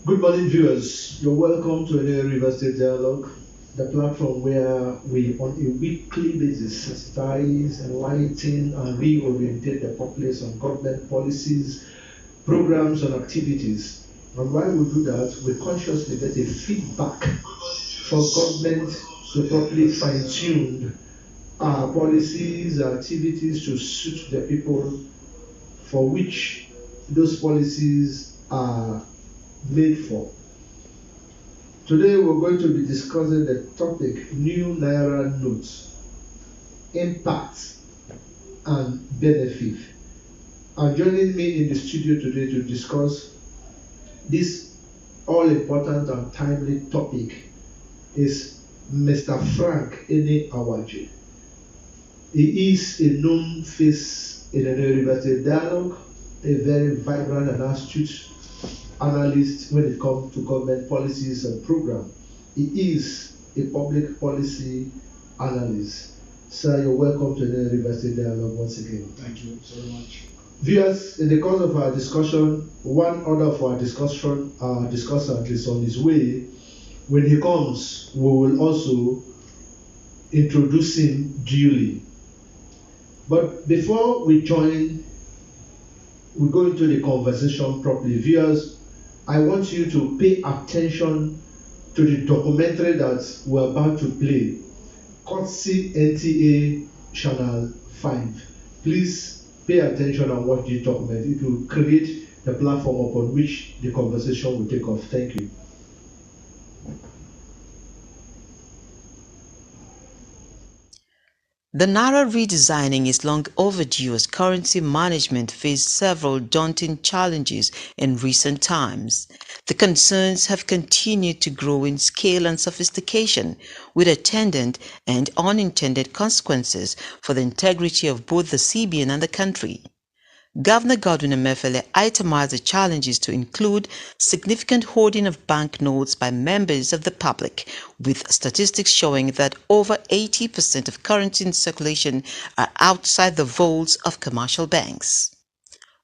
Good morning, viewers. You're welcome to NOA River State Dialogue, the platform where we, on a weekly basis, sensitize, enlighten, and reorientate the populace on government policies, programs, and activities. And while we do that, we consciously get a feedback for government to properly fine-tune our policies, our activities to suit the people for which those policies are made for. Today we're going to be discussing the topic New NAIRA Notes, Impact and Benefit. And joining me in the studio today to discuss this all-important and timely topic is Mr. Frank ENE-AWAJI. He is a known face in the River State Dialogue, a very vibrant and astute analyst when it comes to government policies and programs. He is a public policy analyst. Sir, you're welcome to the River State Dialogue once again. Thank you so much. Viewers, in the course of our discussion, one other of our discussant is on his way. When he comes, we will also introduce him duly. But before we go into the conversation properly, viewers, I want you to pay attention to the documentary that we're about to play, courtesy NTA Channel 5. Please pay attention and watch the documentary. It will create the platform upon which the conversation will take off. Thank you. The Naira redesigning is long overdue as currency management faced several daunting challenges in recent times. The concerns have continued to grow in scale and sophistication, with attendant and unintended consequences for the integrity of both the CBN and the country. Governor Godwin Emefiele itemized the challenges to include significant hoarding of banknotes by members of the public, with statistics showing that over 80% of currency in circulation are outside the vaults of commercial banks.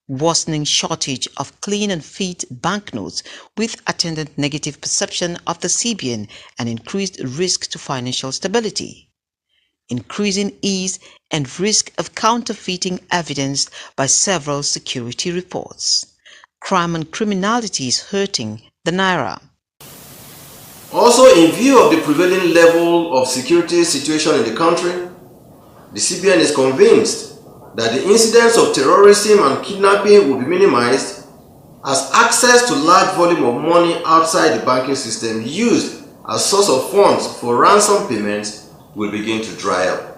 Worsening shortage of clean and fit banknotes with attendant negative perception of the CBN and increased risk to financial stability. Increasing ease and risk of counterfeiting evidenced by several security reports. Crime and criminality is hurting the Naira. Also, in view of the prevailing level of security situation in the country, the CBN is convinced that the incidence of terrorism and kidnapping will be minimized as access to large volume of money outside the banking system used as source of funds for ransom payments will begin to dry up.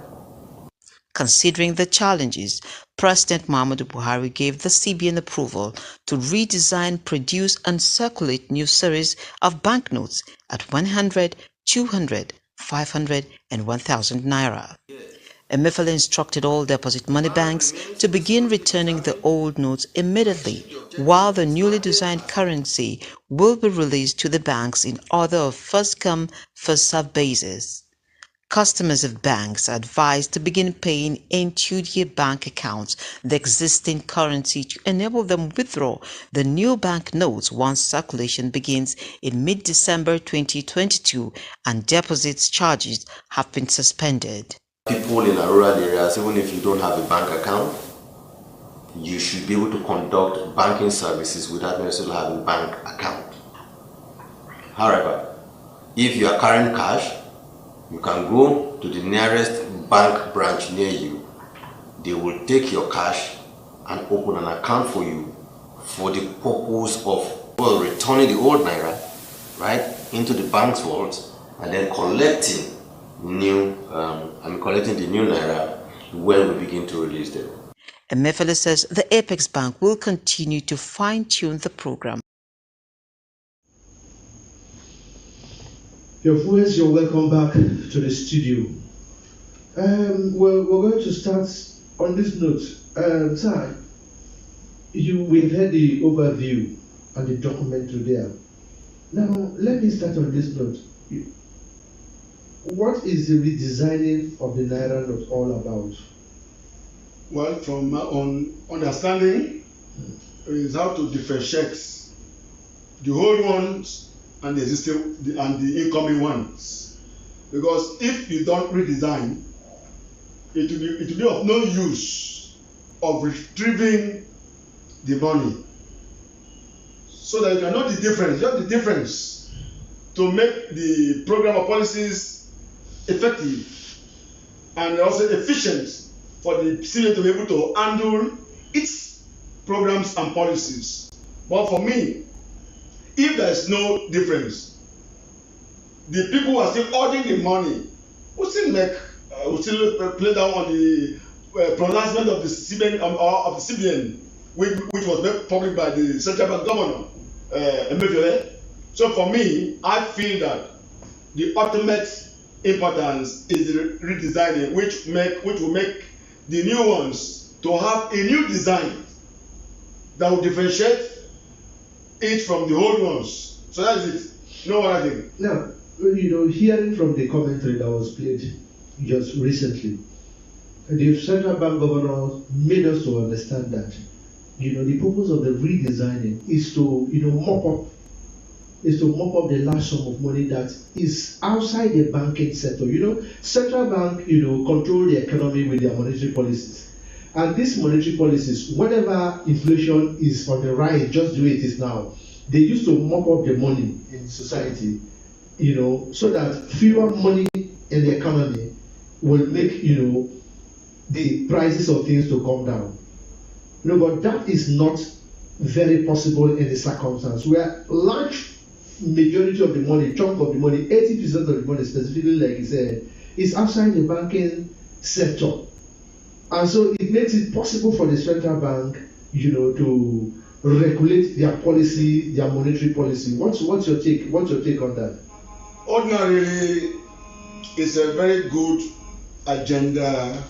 Considering the challenges, President Muhammadu Buhari gave the CBN approval to redesign, produce and circulate new series of banknotes at 100, 200, 500 and 1,000 Naira. Emefiele instructed all deposit money banks to begin returning the old notes immediately, while the newly designed currency will be released to the banks in order of first-come, first-served basis. Customers of banks are advised to begin paying into their bank accounts the existing currency to enable them withdraw the new bank notes once circulation begins in mid-December 2022 and deposits charges have been suspended. People in rural areas, even if you don't have a bank account, you should be able to conduct banking services without necessarily having a bank account. However, if you are carrying cash, you can go to the nearest bank branch near you. They will take your cash and open an account for you for the purpose of returning the old Naira, right, into the bank's vaults and then collecting the new Naira when we begin to release them. Emefiele says the Apex Bank will continue to fine-tune the program. Your viewers, you're welcome back to the studio. We're going to start on this note. Sir, we've heard the overview and the documentary there. Now, let me start on this note. What is the redesigning of the Naira note all about? Well, from my own understanding, is how to differentiate the old ones and the existing and the incoming ones. Because if you don't redesign, it will be of no use of retrieving the money. So that you can know the difference, just the difference to make the program or policies effective and also efficient for the CBN to be able to handle its programs and policies. But for me, if there is no difference, the people who are still holding the money will still play down on the pronouncement of the CBN of the CBN, which was made public by the central bank governor, MSMES. So for me, I feel that the ultimate importance is the redesigning, which will make the new ones to have a new design that will differentiate it from the old ones. So that's it. You know what I think? Now, hearing from the commentary that was played just recently, the central bank governor made us to understand that, the purpose of the redesigning is to, mop up the large sum of money that is outside the banking sector. Central bank, control the economy with their monetary policies. And these monetary policies, whenever inflation is on the rise, just the way it is now, they used to mop up the money in society, so that fewer money in the economy will make, the prices of things to come down. But that is not very possible in the circumstance where large majority of the money, chunk of the money, 80% of the money specifically, like you said, is outside the banking sector. And so it makes it possible for the central bank, to regulate their policy, their monetary policy. What's your take? What's your take on that? Ordinarily, it's a very good agenda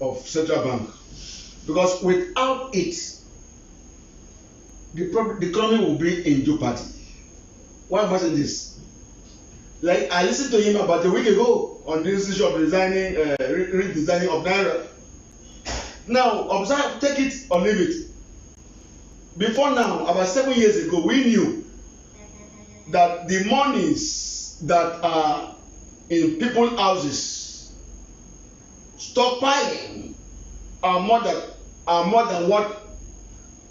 of central bank, because without it, the economy will be in jeopardy. Why am I saying this? Like, I listened to him about a week ago on this issue of redesigning of NAIRA. Now, observe, take it or leave it. Before now, about 7 years ago, we knew that the monies that are in people's houses stockpiling are more than what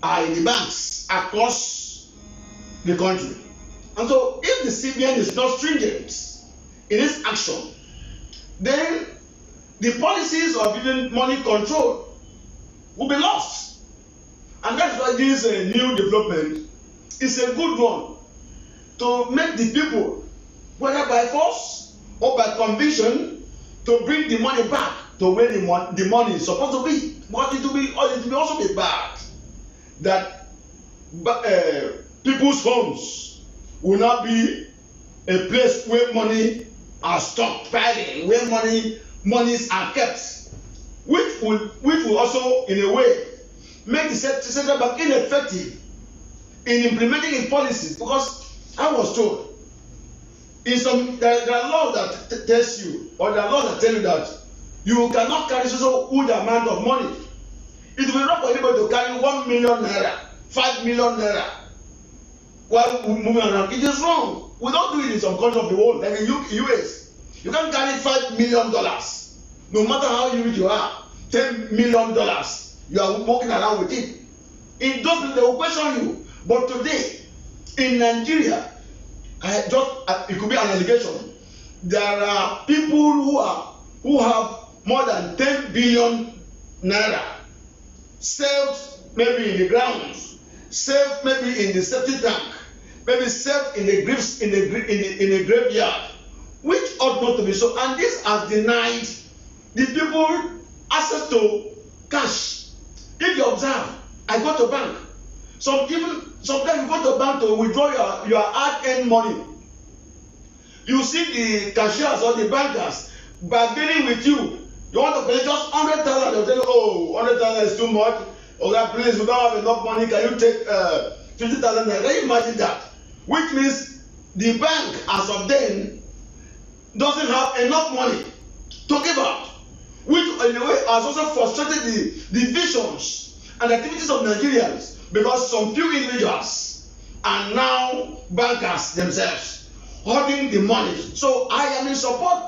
are in the banks across the country. And so, if the CBN is not stringent in its action, then the policies of even money control will be lost. And that's why this new development is a good one to make the people, whether by force or by conviction, to bring the money back to where the money is supposed to be. But it will also be bad that people's homes will not be a place where money are stockpiling, where monies are kept, which will also, in a way, make the central bank ineffective in implementing its policies. Because I was told, there are laws that test you, or there are laws that tell you that you cannot carry so huge amount of money. It will be wrong for anybody to carry 1 million naira, 5 million naira, while moving around. It is wrong. We don't do it in some countries of the world, like in US. You can't carry $5 million, no matter how rich you are. $10 million, you are walking around with it. In those people, they will question you. But today, in Nigeria, it could be an allegation. There are people who have more than 10 billion naira saved, maybe in the grounds, saved maybe in the septic tank, maybe saved in the graveyard, which ought not to be so. And this has denied the people access to cash. If you observe, I go to bank. Sometimes you go to bank to withdraw your hard-earned money. You see the cashiers or the bankers bargaining with you. You want to pay just 100,000. They'll tell you, oh, 100,000 is too much. Okay, please, we don't have enough money. Can you take 50,000? Can you imagine that? Which means the bank, as of then, doesn't have enough money to give out, which in a way has also frustrated the visions and activities of Nigerians, because some few individuals and now bankers themselves holding the money. So I am in support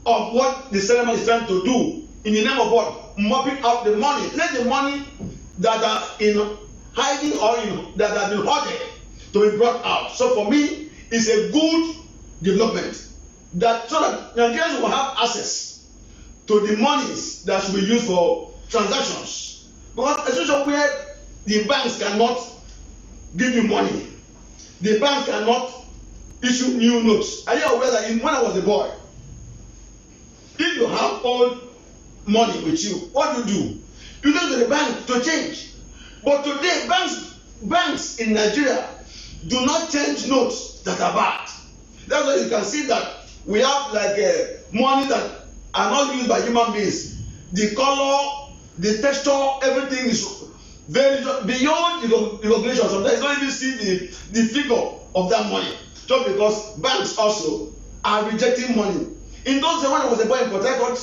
of what the settlement is trying to do in the name of what? Mopping up the money. Let the money that are in hiding or that have been hoarded to be brought out. So for me, it's a good development that so that Nigerians will have access to the monies that should be used for transactions. Because especially where the banks cannot give you money, the bank cannot issue new notes. Are you aware that when I was a boy, if you have old money with you, what do? You go to the bank to change. But today, banks in Nigeria do not change notes that are bad. That's why you can see that we have like money that are not used by human beings. The color, the texture, everything is very beyond the recognition. Sometimes you don't even see the figure of that money. Just because banks also are rejecting money. In those days when I was a boy in Port Harcourt,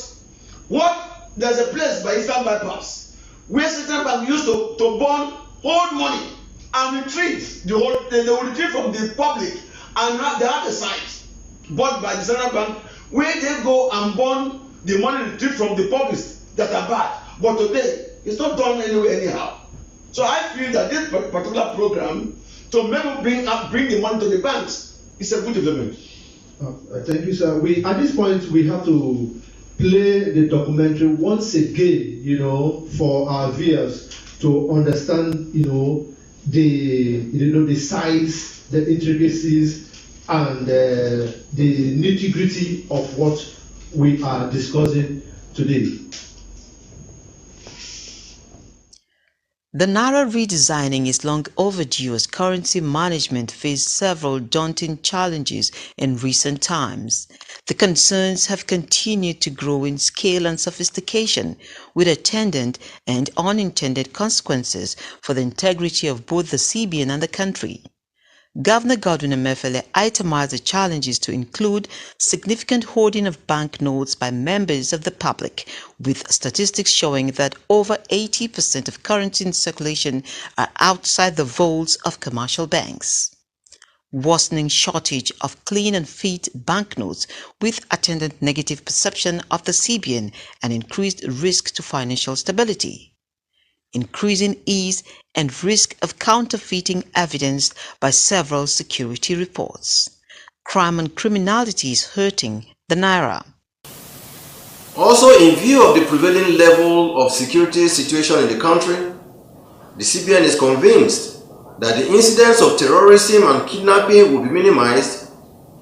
there's a place by Eastern Bypass where Central Bank used to bond hold money and retrieve the whole. They will retrieve from the public, and they have a site bought by the Central Bank where they go and bond the money retrieved from the public that are bad. But today, it's not done anywhere anyhow. So I feel that this particular program to maybe bring the money to the banks is a good development. Thank you, sir. At this point we have to play the documentary once again, for our viewers to understand, the size, the intricacies, and the nitty-gritty of what we are discussing today. The NAIRA redesigning is long overdue as currency management faced several daunting challenges in recent times. The concerns have continued to grow in scale and sophistication, with attendant and unintended consequences for the integrity of both the CBN and the country. Governor Godwin Emefiele itemized the challenges to include significant hoarding of banknotes by members of the public, with statistics showing that over 80% of currency in circulation are outside the vaults of commercial banks. Worsening shortage of clean and fit banknotes with attendant negative perception of the CBN and increased risk to financial stability. Increasing ease and risk of counterfeiting evidenced by several security reports. Crime and criminality is hurting the NAIRA. Also, in view of the prevailing level of security situation in the country, the CBN is convinced that the incidence of terrorism and kidnapping will be minimized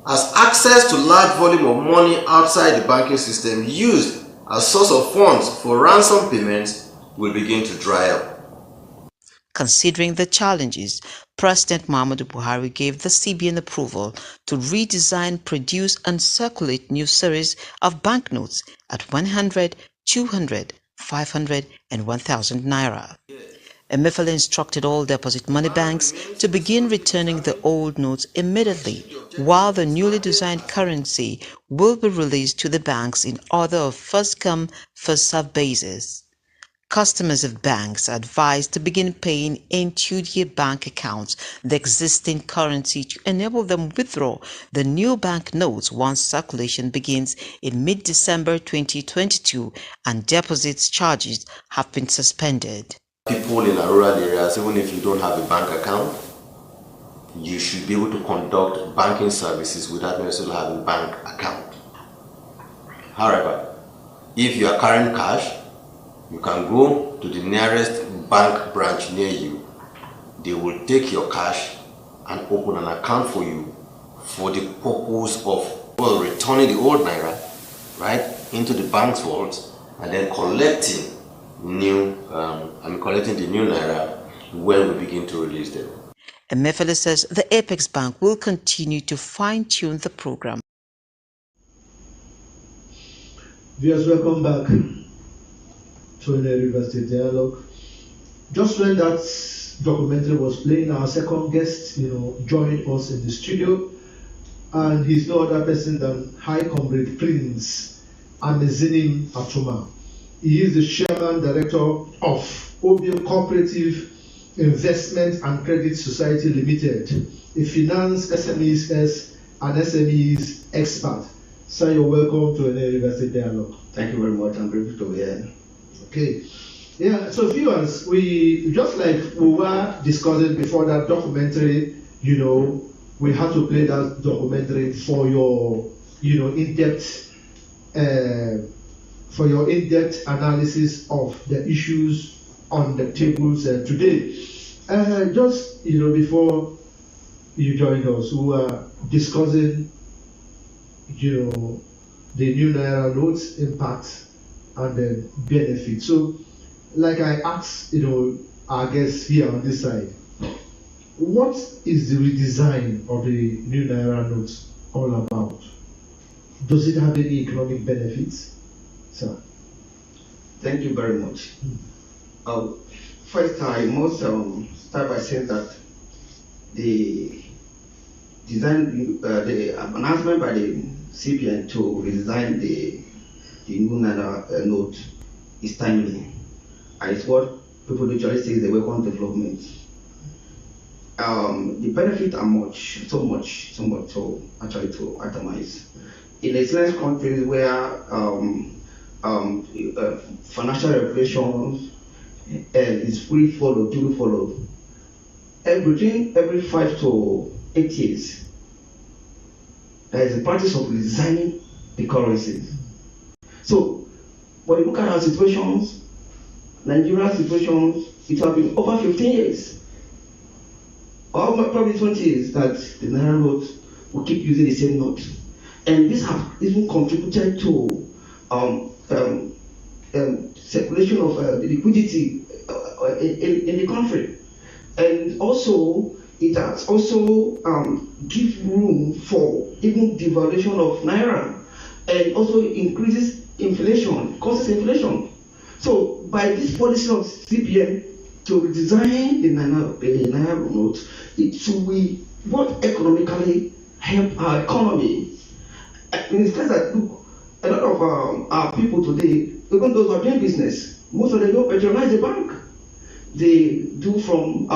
as access to large volume of money outside the banking system used as source of funds for ransom payments will begin to dry up. Considering the challenges, President Muhammadu Buhari gave the CBN approval to redesign, produce and circulate new series of banknotes at 100, 200, 500 and 1,000 naira. Emefiele instructed all deposit money banks to begin returning the old notes immediately, while the newly designed currency will be released to the banks in order of first-come, first-served basis. Customers of banks are advised to begin paying into their bank accounts the existing currency to enable them withdraw the new bank notes once circulation begins in mid-December 2022 and deposits charges have been suspended. People in rural areas, even if you don't have a bank account, you should be able to conduct banking services without necessarily having a bank account. However, if you are carrying cash, you can go to the nearest bank branch near you. They will take your cash and open an account for you for the purpose of returning the old naira into the bank's vault and then collecting the new naira when we begin to release them. Emefiele says the Apex Bank will continue to fine-tune the program. Viewers, welcome back to NOA River State Dialogue. Just when that documentary was playing, our second guest, joined us in the studio, and he's no other person than High Comrade Prince AMEZHINIM ATUMA. He is the Chairman Director of ODIO Cooperative Investment and Credit Society Limited, a finance SMEs and SMEs expert. Sir, you're welcome to NOA University Dialogue. Thank you very much. I'm grateful to be here. Okay. Yeah, so viewers, we just like we were discussing before that documentary, you know, we had to play that documentary for your, you know, in-depth analysis of the issues on the tables today. Just, you know, before you joined us, we were discussing, you know, the new NAIRA notes impact and the benefit. So, like I asked, you know, our guests here on this side, what is the redesign of the new NAIRA notes all about? Does it have any economic benefits, sir? Thank you very much. First, I must start by saying that the design, the announcement by the CBN to redesign the new NAIRA note is timely. And it's what people usually say is a welcome development. The benefits are so much to itemize. In Islamic countries where financial regulations is duly followed, every 5 to 8 years, there is a practice of redesigning the currencies. So, when you look at our situations, Nigerian situations, it has been over 15 years, or probably 20 years, that the NAIRA note will keep using the same note. And this has even contributed to circulation of liquidity in the country. And also, it has also give room for even devaluation of NAIRA, and also increases inflation, causes inflation. So, by this policy of CBN to redesign the NAIRA note, it will what economically help our economy. In the sense that, look, a lot of our people today, even those who are doing business, most of them don't patronize the bank. They do from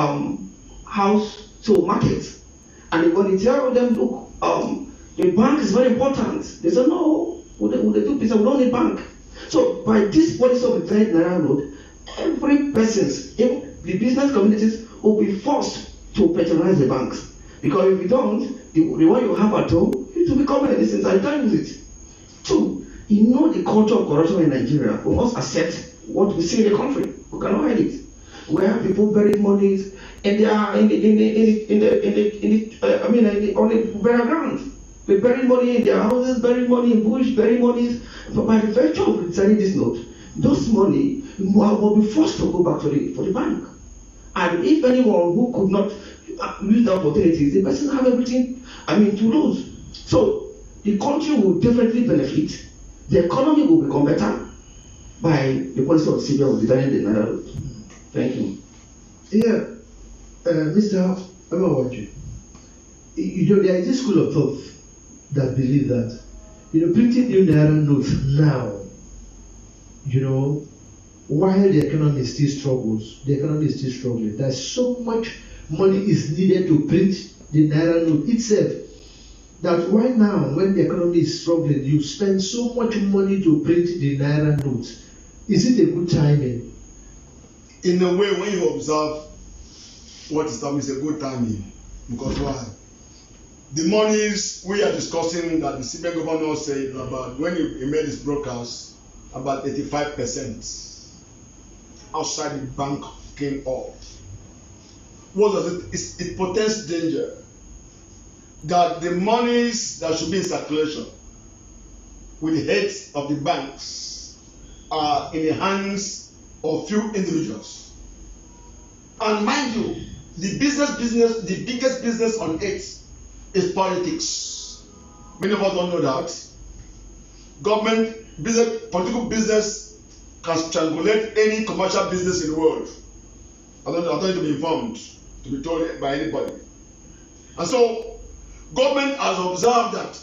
house to market. And when you tell them, look, the bank is very important, they say, no, would they do business? We don't need bank. So by this policy of the NAIRA note, every person, even the business communities, will be forced to patronize the banks. Because if you don't, the one you have at home, it will become a distance and you can't use it. Two, you know the culture of corruption in Nigeria. We must accept what we see in the country. We cannot hide it. Where people bury money and they are on the burial ground. They bury money in their houses, bury money in bush, bury money. But by the virtue of resigning this note, those money will be forced to go back to the bank. And if anyone who could not use the opportunities, the person have everything, to lose. So the country will definitely benefit. The economy will become better by the policy of CBN of designing the NAIRA note. Thank you. Yeah, Mr. ENE-AWAJI, there is this school of thought that believe that, printing new NAIRA notes now, while the economy still struggles, the economy is still struggling. There's so much money is needed to print the NAIRA note itself. That right now, when the economy is struggling, you spend so much money to print the NAIRA note. Is it a good timing? In a way, when you observe what is happening, it's a good timing. Because why? The monies we are discussing that the CBN governor said about when he made his broadcast, about 85% outside the bank came off. What does it? It portends danger that the monies that should be in circulation with the heads of the banks are in the hands of few individuals. And mind you, the biggest business on earth is politics. Many of us don't know that. Government business, political business can strangulate any commercial business in the world. I don't need to be informed, to be told by anybody. And so, government has observed that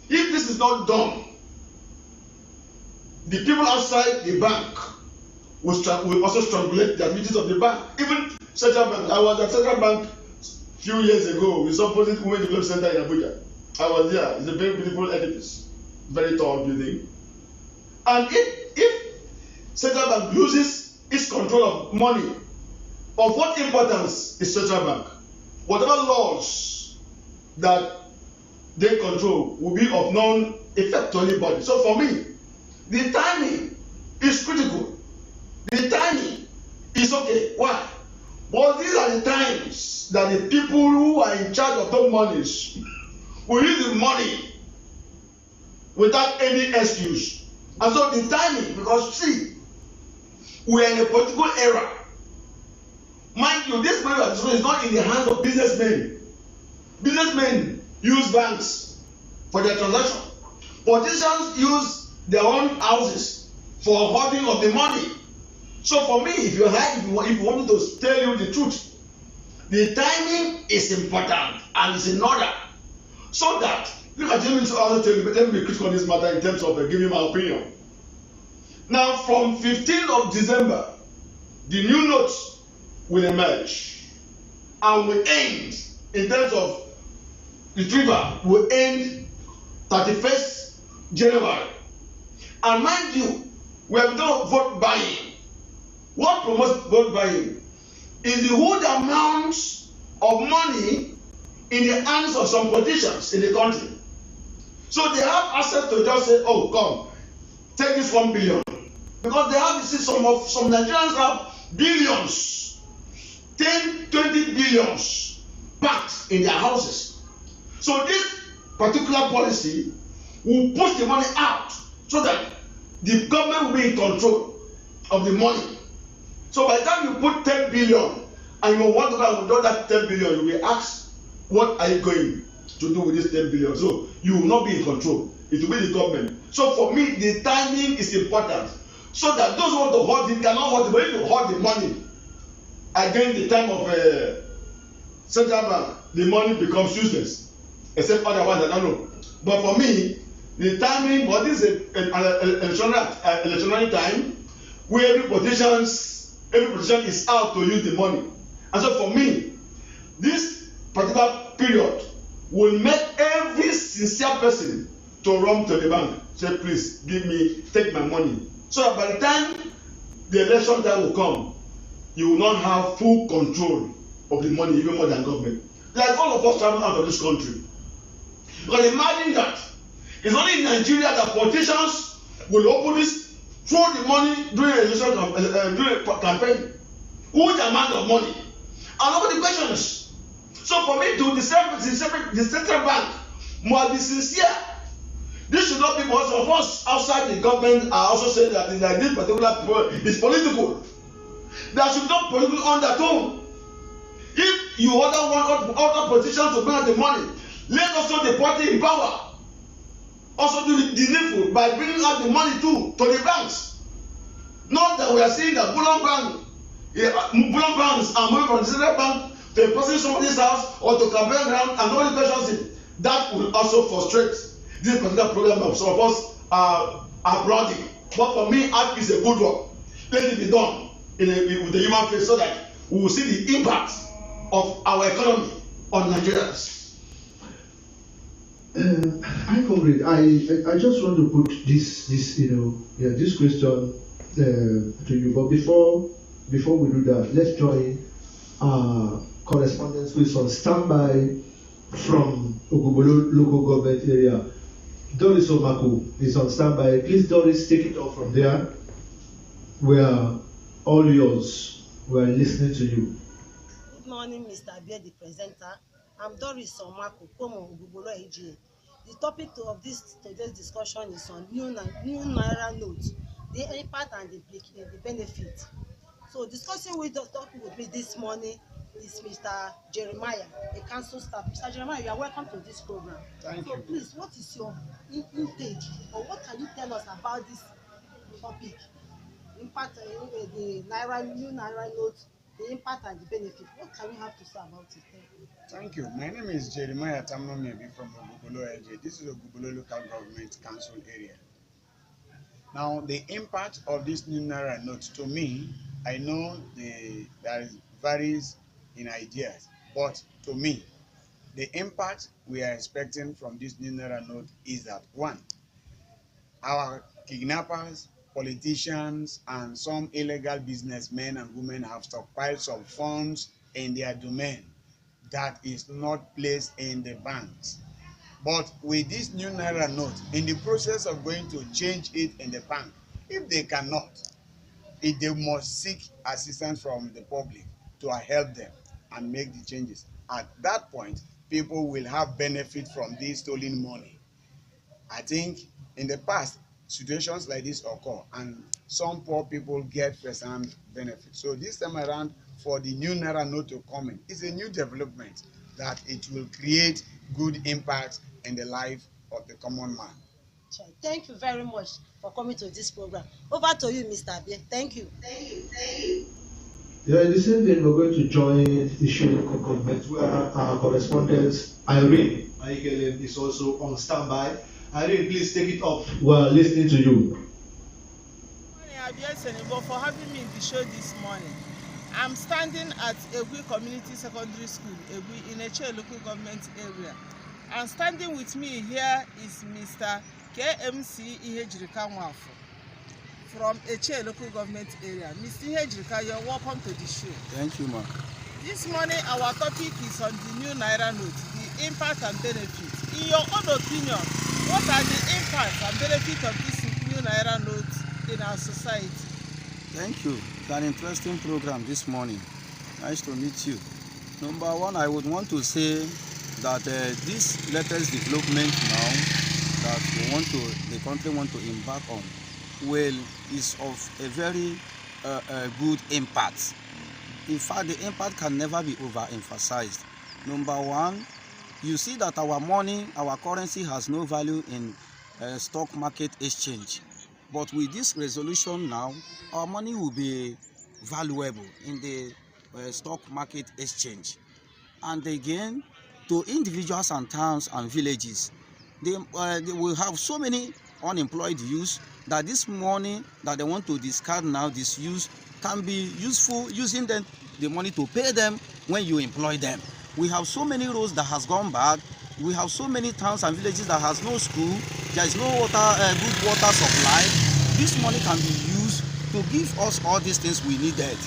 if this is not done, the people outside the bank will also strangulate the activities of the bank. Even Central Bank. I was at Central Bank a few years ago. It's opposite Women Development Center in Abuja. I was there. It's a very beautiful edifice, very tall building. And if Central Bank loses its control of money, of what importance is Central Bank? Whatever laws that they control will be of non effect to anybody. So for me, the timing is critical. The timing is okay. Why? But these are the times that the people who are in charge of those monies will use the money without any excuse. And so the timing, because see, we are in a political era. Mind you, this money is not in the hands of businessmen. Businessmen use banks for their transaction. Politicians use their own houses for hoarding of the money. So for me, if you want me to tell you the truth, the timing is important and is in order. So that, look at me also tell you, but let me be critical on this matter in terms of giving my opinion. Now, from 15th of December, the new notes will emerge and will end, in terms of retrieval, will end 31st January. And mind you, we have done vote buying. What promotes vote buying is the huge amounts of money in the hands of some politicians in the country. So they have access to just say, oh, come, take this 1 billion. Because they have, some Nigerians have billions, 10, 20 billions packed in their houses. So this particular policy will push the money out so that the government will be in control of the money. So by the time you put 10 billion and you want to go and withdraw that 10 billion, you will be asked, what are you going to do with this 10 billion? So you will not be in control. It will be the government. So for me, the timing is important. So that those who want to hoard it cannot hoard it. But if you hoard the money again the time of Central Bank, the money becomes useless. Except otherwise, I don't know. But for me, the timing, but this is an electionary time where every politician is out to use the money. And so for me, this particular period will make every sincere person to run to the bank, say, please take my money. So that by the time the election time will come, you will not have full control of the money, even more than government. Like all of us traveling out of this country. Because imagine that it's only in Nigeria that politicians will openly throw the money during election during a campaign. Huge amount of money. And nobody questions. So for me, the central bank must be sincere. This should not be because of us outside the government are also saying that in this particular is political. There should not be political undertone. If you order other politicians to bring out the money, let also the party in power also do the needful by bringing out the money to the banks. Not that we are seeing that bullion banks are moving from the central bank to a person in somebody's house or to campaign ground and nobody questions it. That will also frustrate this particular program that some of us are applauding. But for me, art is a good one. Let it be done with the human face so that we will see the impact of our economy on Nigerians. Comrade, I just want to put this question to you. But before we do that, let's join correspondence who is on standby from Ogubolo local government area. Doris Omaku is on standby. Please, Doris, take it off from there. We are all yours. We are listening to you. Good morning, Mr. Abia, the presenter. I'm Doris Omaku, Ogubolo AGA. The topic of today's discussion is on new NAIRA notes, the impact and the benefit. So discussing with the topic with me this morning is Mr. Jeremiah, a council staff. Mr. Jeremiah, you are welcome to this program. Thank you. So please, what is your intake, or what can you tell us about this topic? Impact, the new NAIRA notes, the impact and the benefit. What can you have to say about it? Thank you. My name is Jeremiah Tamnomebi from Ogubolo AJ. This is Ogubolo Local Government Council area. Now, the impact of this new NAIRA note, to me, I know there is varies in ideas. But to me, the impact we are expecting from this new Naira note is that, one, our kidnappers, politicians, and some illegal businessmen and women have stockpiled some funds in their domain that is not placed in the banks. But with this new Naira note, in the process of going to change it in the bank, if they cannot, they must seek assistance from the public to help them and make the changes. At that point, people will have benefit from this stolen money. I think in the past, situations like this occur and some poor people get first-hand benefit. So this time around, for the new Naira note to come in, it's a new development that it will create good impact in the life of the common man. Thank you very much for coming to this program. Over to you, Mr. Abie. Thank you. Yeah, in the same vein, we're going to join the show government where our correspondent Irene is also on standby. Irene, please take it off. We're listening to you. Good morning, for having me in the show this morning. I'm standing at Egwi Community Secondary School, Egwi, in a local government area. And standing with me here is Mr. KMC Ihejirika Nwafo from Eche local government area. Mr. Ihejirika, you're welcome to the show. Thank you, ma'am. This morning, our topic is on the new Naira note, the impact and benefits. In your own opinion, what are the impacts and benefits of this new Naira note in our society? Thank you. It's an interesting program this morning. Nice to meet you. Number one, I would want to say that this latest development now that the country want to embark on, is of a very good impact. In fact, the impact can never be overemphasized. Number one, you see that our money, our currency has no value in stock market exchange. But with this resolution now, our money will be valuable in the stock market exchange. And again, to individuals and towns and villages, they will have so many unemployed youths that this money that they want to discard now, this use, can be useful using the money to pay them when you employ them. We have so many roads that has gone bad. We have so many towns and villages that has no school. There is no good water supply. This money can be used to give us all these things we needed.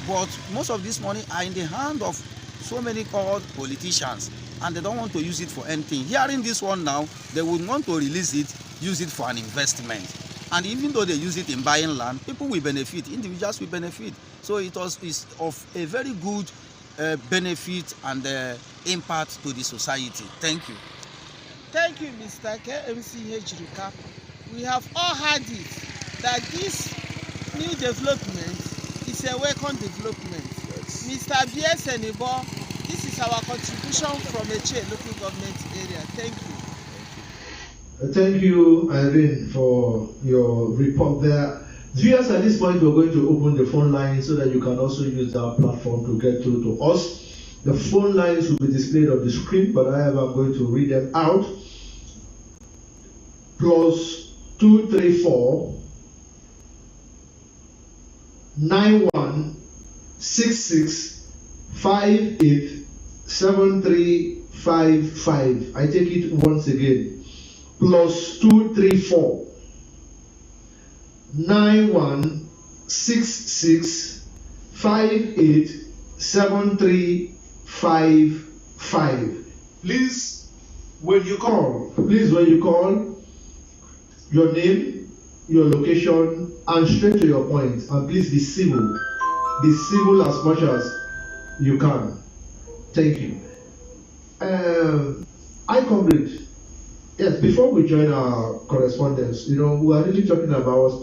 But most of this money are in the hand of so many called politicians, and they don't want to use it for anything. Hearing this one now, they would want to release it, use it for an investment. And even though they use it in buying land, people will benefit, individuals will benefit. So it is of a very good benefit and impact to the society. Thank you. Thank you, Mr. KMC Ihejirika. We have all heard it, that this new development is a welcome development. Yes. Mr. Abie Senibo, this is our contribution from Eche local government area. Thank you. Thank you, Irene, for your report there. Viewers, at this point, we're going to open the phone line so that you can also use that platform to get through to us. The phone lines will be displayed on the screen, but however, I'm going to read them out. +234 9166 587355. I take it once again. +234 9166 587355. Please, when you call, your name, your location, and straight to your point. And please be civil. Be civil as much as you can. Thank you. COMRADE. Yes, before we join our correspondence, we are really talking about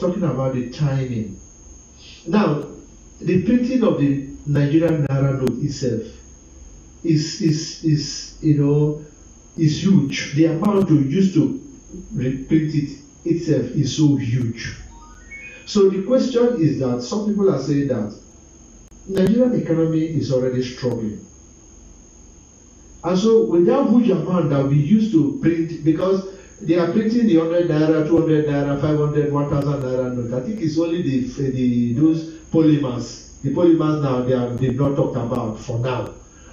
the timing. Now, the printing of the Nigerian Naira note itself is huge. The amount you use to reprint it itself is so huge. So the question is that some people are saying that Nigerian economy is already struggling. And so with that huge amount that we used to print, because they are printing the 100 naira, 200 naira, 500, 1000 naira note. I think it's only those polymers the polymers now they've not talked about for now.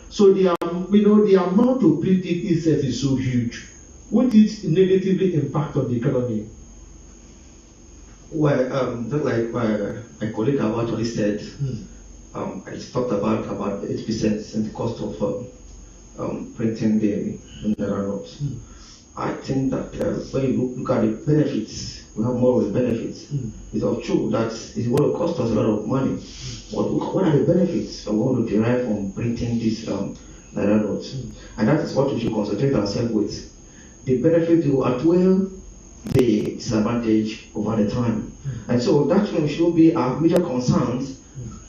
So the amount of printing itself is so huge. Would it negatively impact on the economy? Well, just like my colleague actually said, I talked about 8% in the cost of printing the NAIRA notes. I think that when you look at the benefits, we have more of the benefits. It's all true that it's going to cost us a lot of money. But what are the benefits we're going to derive from printing these NAIRA notes? And that is what we should concentrate ourselves with. The benefit will outweigh the disadvantage over the time. And so that should be our major concerns,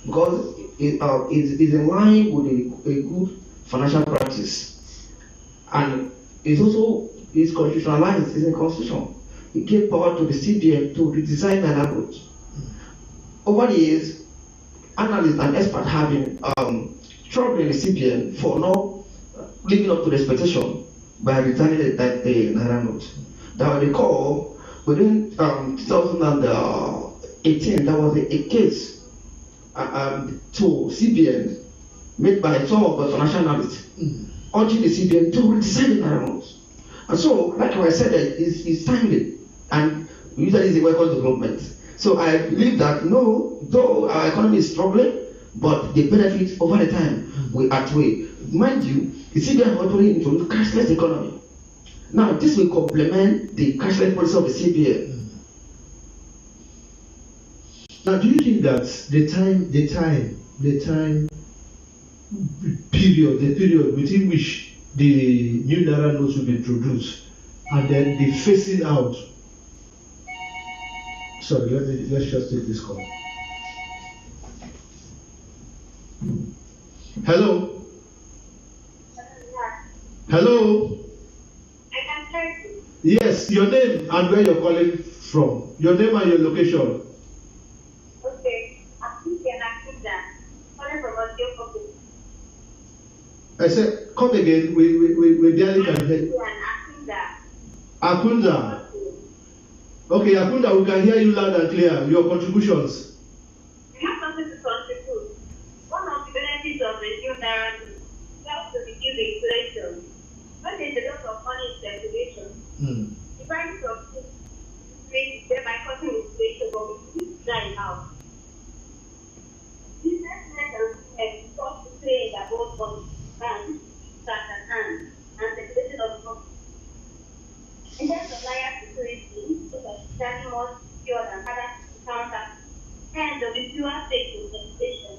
because it is in line with a good financial practice. And it's also constitutionalized, it's in the constitution. It gave power to the CBN to redesign NAIRA notes. Over the years, analysts and experts have been troubling the CBN for not living up to the expectation by returning the NAIRA notes. Now recall, within 2018, there was a case to CBN made by some of the financial analysts, urging the CBN to redesign the NAIRA notes. And so, like I said, it's timely, and usually it's a welcome development. So I believe that though our economy is struggling, but the benefits over the time will outweigh. Mind you, the CBN is operating into a cashless economy. Now, this will complement the cashless policy of the CBN. Now, do you think that the period within which the new NAIRA notes will be introduced, and then the phasing out? Sorry, let's just take this call. Hello. Hello. Yes, your name and where you're calling from. Your name and your location. Okay, Akunda, calling from ODIO. I said, come again. We barely can hear you. Akunda. Okay, Akunda, we can hear you loud and clear. Your contributions. We have something to contribute. One of the benefits of the new NAIRA helps to reduce the inflation. When there's a lot of money in circulation, the prices of food increase, thereby causing inflation, but we keep dying out. Businessmen and SMES stop to play in their own money and start at hand and circulation of money. In terms of liar security, such as standing more secure than other counter, and there will be fewer stakes in circulation.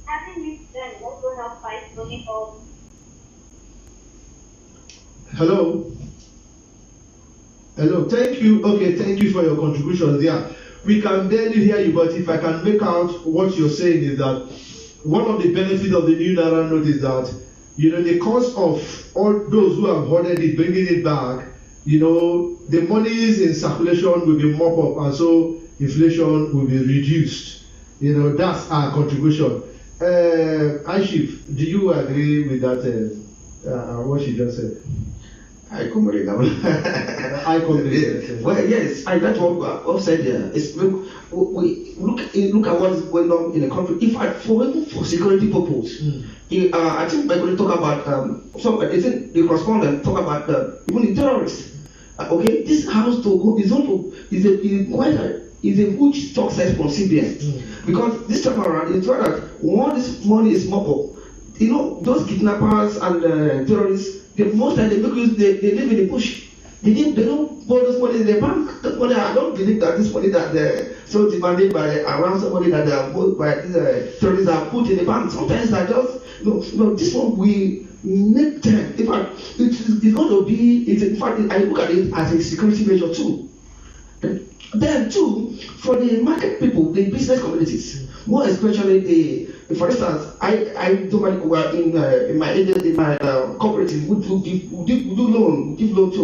Having this then also help fight money of. Hello. Thank you. Okay, thank you for your contributions. Yeah, we can barely hear you, but if I can make out what you're saying is that one of the benefits of the new NAIRA note is that the cost of all those who have hoarded it, bringing it back, the monies in circulation will be mopped up, and so inflation will be reduced. That's our contribution. Aishif, do you agree with that? What she just said? I COMRADE. Well, yes, that's what I've said there. We look at what's going on in the country. In fact, for security purpose, I think we're going to talk about I think the correspondent talk about even the terrorists. Okay, this house to go is a huge success from CBN because this time around it's right that once this money is mopped up, those kidnappers and terrorists. Most time they live in the bush. They don't put this money in the bank. That money, I don't believe that this money that so demanded by around somebody that they are put by terrorists are put in the bank. Sometimes I just this one we make them. In fact, it's going to be. In fact, I look at it as a security measure too. Then too, for the market people, the business communities, more especially for instance, I do in my cooperative, we give loan to both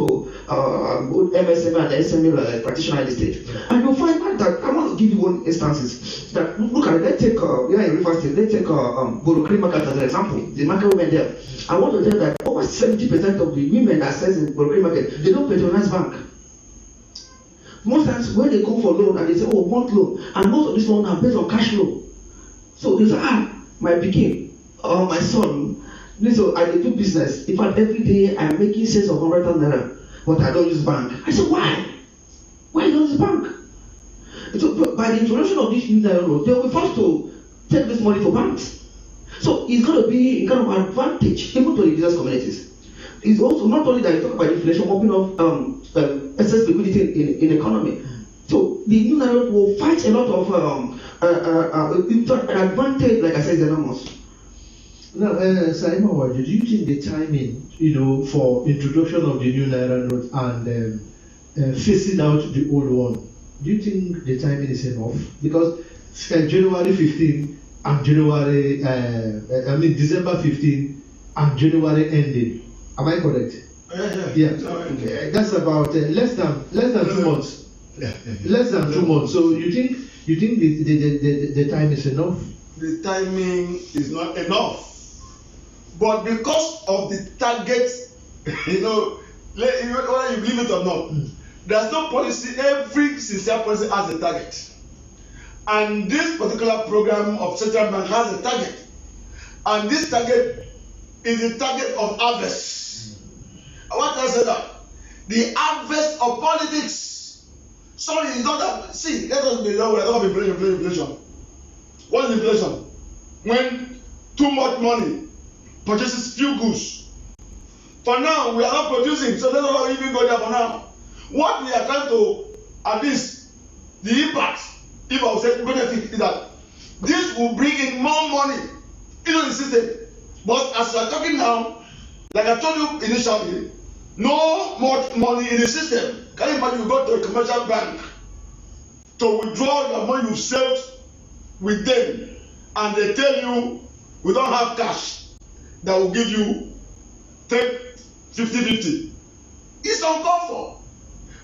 MSMES and SMES practitioners in the state. And you'll find out that I want to give you one instances that look at it. Let's take here in River State, let's take Borokri market as an example. The market women there. I want to tell that over 70% of the women that sells in Borokri market, they don't patronize bank. Most times when they go for loan and they say, want loan, and most of these loans are based on cash flow. So they say, my pikin or my son, listen, I do business. In fact, every day I'm making sales of 100,000 naira, but I don't use bank. I said, why? Why you don't use bank? So by the introduction of this new naira note, they will be forced to take this money for banks. So it's going to be a kind of advantage even to the business communities. It's also not only that you talk about inflation, opening up excess liquidity in the economy. So the new naira note will fight a lot of an advantage, like I said, is enormous. Now, Sir ENE-AWAJI, do you think the timing, for introduction of the new naira note and phasing out the old one, do you think the timing is enough? Because January 15 and December 15 and January ending. Am I correct? Yeah. That's about less than 2 months. Less than 2 months. So you think the time is enough? The timing is not enough. But because of the target, whether you believe it or not, there's no policy. Every sincere policy has a target. And this particular program of Central Bank has a target. And this target is the target of harvest. I want to say that. The harvest of politics. Sorry, it's not that. See, let us be know we're not going to be inflation. What is inflation? When too much money purchases few goods. For now, we are not producing, so let us not even go there for now. What we are trying to, at least, the impact, if I would say benefit, is that this will bring in more money into the system. But as we are talking now, like I told you initially, no more money in the system. Can you imagine you go to a commercial bank to withdraw your money you saved with them, and they tell you we don't have cash that will give you 50-50. It's uncalled for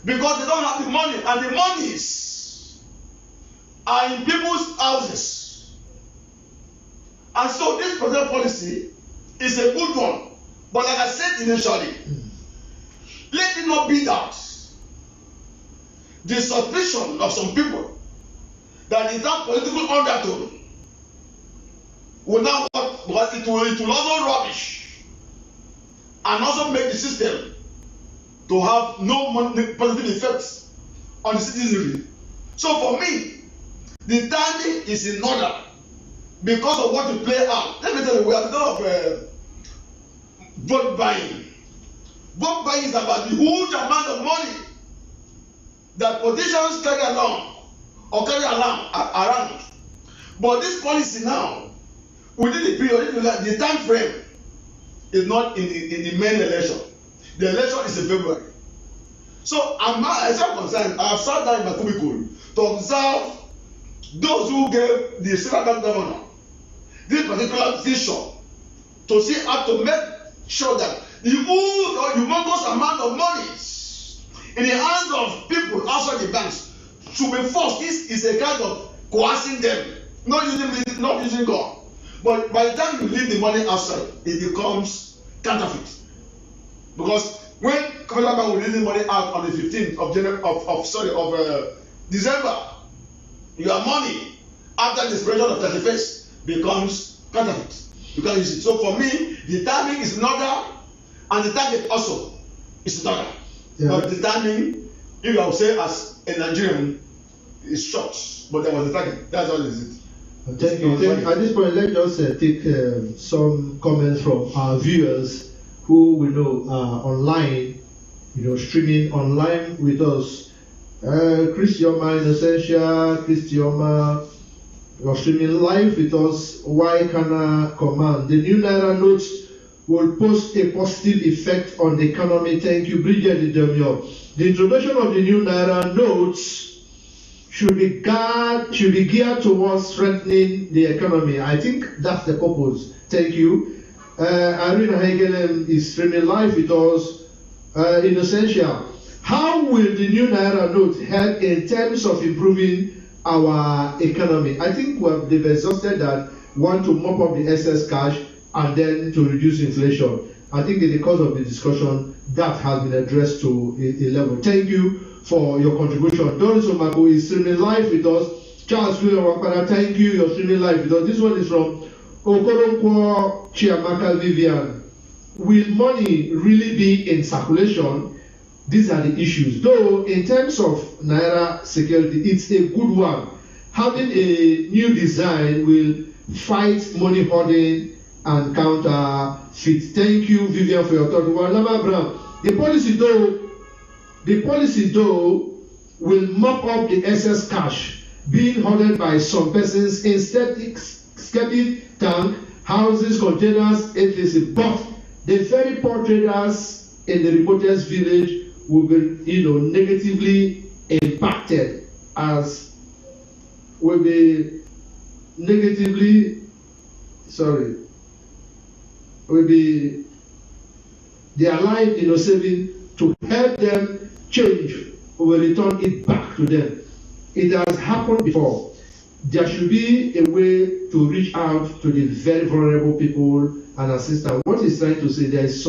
because they don't have the money, and the monies are in people's houses. And so this present policy is a good one. But like I said initially, let it not be that the suspicion of some people that is that political undertone will now work, because it will also rubbish and also make the system to have no positive effects on the citizenry. So for me, the timing is in order because of what you play out. Let me tell you, we have thought of vote buying. Vote buying is about the huge amount of money that politicians carry along or carry around. But this policy now, within the period, the time frame is not in the main election. The election is in February. So as I'm concerned, I have sat down in my cubicle to observe those who gave the central bank governor this particular vision to see how to make sure that the huge or humongous amount of money in the hands of people outside the banks should be forced. This is a kind of coercing them, not using God. But by the time you leave the money outside, it becomes counterfeit. Because when commercial bank will leave the money out on the 15th of December, your money after the expiration of 31st becomes counterfeit. You can't use it. So for me, the timing is in order, and the target also is in order. Yeah. But the timing, if I would say as a Nigerian, is short. But there was a target. That's all it is. Thank you. At this point, let's just take some comments from our viewers who we know are online, streaming online with us. Christioma in Essentia, Christioma, you're streaming live with us. Why Kana Command? The new Naira notes will post a positive effect on the economy. Thank you, Bridget Idemio. The introduction of the new Naira notes should be geared towards strengthening the economy. I think that's the purpose. Thank you. Irina Hagelem is streaming live with us. In Essentia, how will the new Naira note help in terms of improving our economy? I think they've exhausted that, want to mop up the excess cash and then to reduce inflation. I think in the course of the discussion, that has been addressed to a level. Thank you for your contribution. Doris Omako is streaming live with us. Charles Wapara, thank you. You're streaming live because this one is from Okoronkwo Chiamaka Vivian. Will money really be in circulation? These are the issues. Though in terms of Naira security, it's a good one. Having a new design will fight money hoarding and counterfeit. Thank you, Vivian, for your thought. Walama Brown. The policy though will mop up the excess cash being hoarded by some persons in skeptic tank, houses, containers, etc. But the very poor traders in the remotest village will be, negatively impacted as will be negatively, will be their life, saving to help them change will return it back to them. It has happened before. There should be a way to reach out to the very vulnerable people and assist them. What he's trying to say, this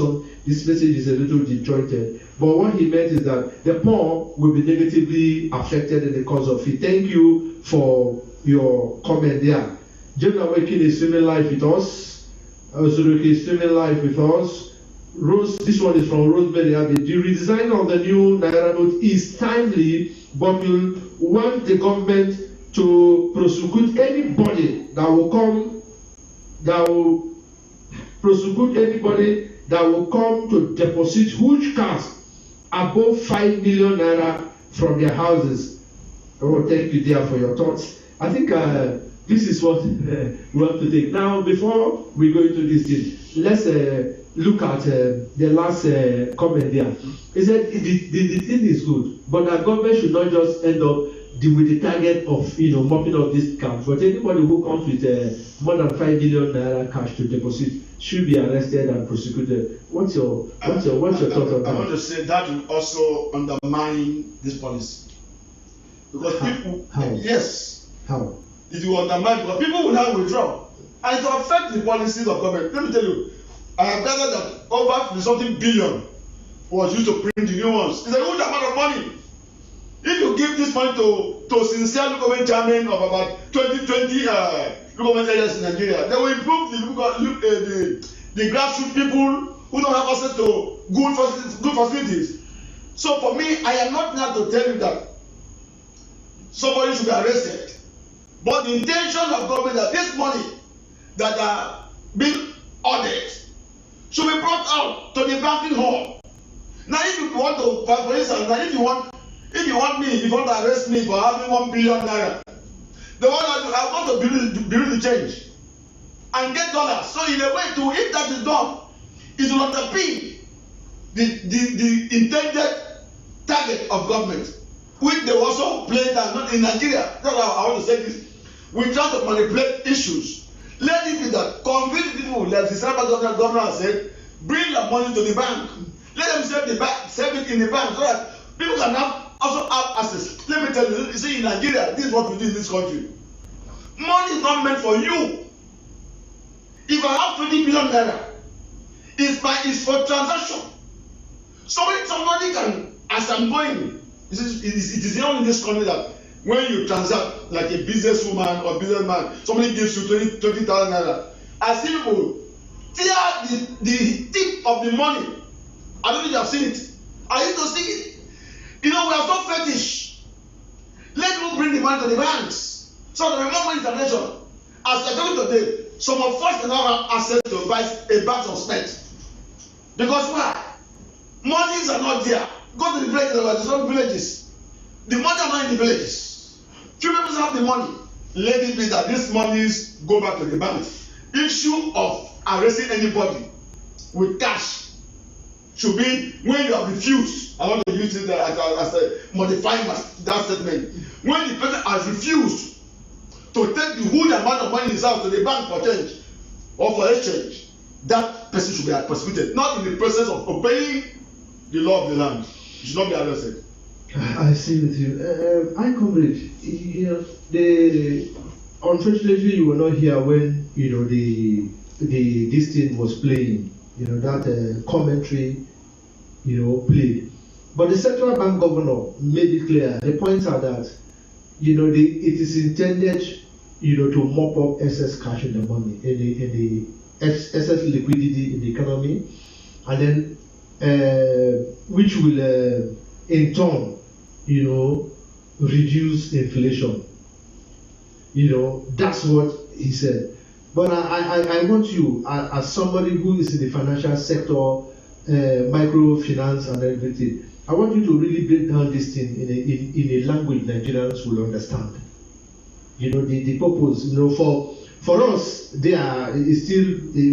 message is a little disjointed, but what he meant is that the poor will be negatively affected in the cause of it. Thank you for your comment there. Jonah Waking is streaming live with us. Zuruki is streaming live with us. Rose, this one is from Rosemary Abbey. The redesign of the new Naira note is timely, but we want the government to prosecute anybody that will come to deposit huge cash above 5 million naira from their houses. Oh, thank you, dear, for your thoughts. I think this is what we want to take. Now, before we go into this thing, let's look at the last comment there. He said the thing is good, but the government should not just end up with the target of mopping up this camp. But anybody who comes with more than 5 million naira cash to deposit should be arrested and prosecuted. What's your thought on that? I want to say that will also undermine this policy because people. How? Yes. How? It will undermine because people will now withdraw and it will affect the policies of government. Let me tell you, I have gathered that over something billion was used to print the new ones. It's a huge amount of money. If you give this money to sincere government chairman of about 20 government areas in Nigeria, they will improve the grassroots people who don't have access to good facilities. So for me, I am not here to tell you that somebody should be arrested. But the intention of government that this money that are being ordered should be brought out to the banking hall. Now, if you want to, for instance, now if you want to arrest me for having 1 billion naira, I want to build the change and get dollars. So in a way, if that is done, it will underpin the intended target of government, which they also play that not in Nigeria. That's how I want to say this. We try to manipulate issues. Let it be that convince people, like the Central governor has said, bring the money to the bank. Let them save it in the bank so that people can also have access. Let me tell you, see, in Nigeria, this is what we do in this country. Money is not meant for you. If I have 20 million naira, it's for transaction. Somebody can, as I'm going, it is not in this country that when you transact like a businesswoman or businessman, somebody gives you 20,000 naira. I see people tear the tip of the money. I don't think you have seen it. I used to see it. We are so fetish. Let people bring the money to the banks. So the more money transaction. As I told you today, some of us can now have access to buy a bag of SMES. Because why? Monies are not there. Go to the villages, there's no villages. The money are not in the villages. Few people have the money. Let it be that these monies go back to the bank. Issue of arresting anybody with cash should be when you have refused. I want to use it as a modifying that statement. When the person has refused to take the huge amount of money in his house to the bank for change or for exchange, that person should be prosecuted, not in the process of obeying the law of the land. You should not be arrested. I see with you. Comrade, unfortunately you were not here when this thing was playing. That commentary, played. But the central bank governor made it clear. The points are that it is intended, to mop up excess cash in the money, in the excess liquidity in the economy, and then which will in turn, reduce inflation. That's what he said. But I want you, as somebody who is in the financial sector, microfinance and everything, I want you to really break down this thing in a language Nigerians will understand. The purpose. For us, it's still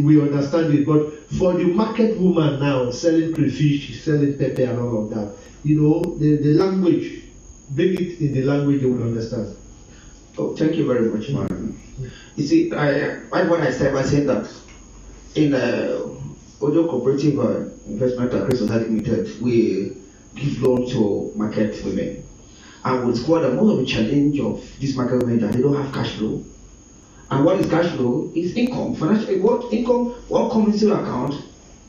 we understand it, but for the market woman now selling crayfish, selling pepper, and all of that, the language, bring it in the language they will understand. Oh, thank you very much, man. You see, when I start by saying that in ODIO Cooperative Investment and Credit Society Limited, we give loan to market women. And we discovered that most of the challenge of these market women that they don't have cash flow. And what is cash flow? Is income. Financial what comes into your account,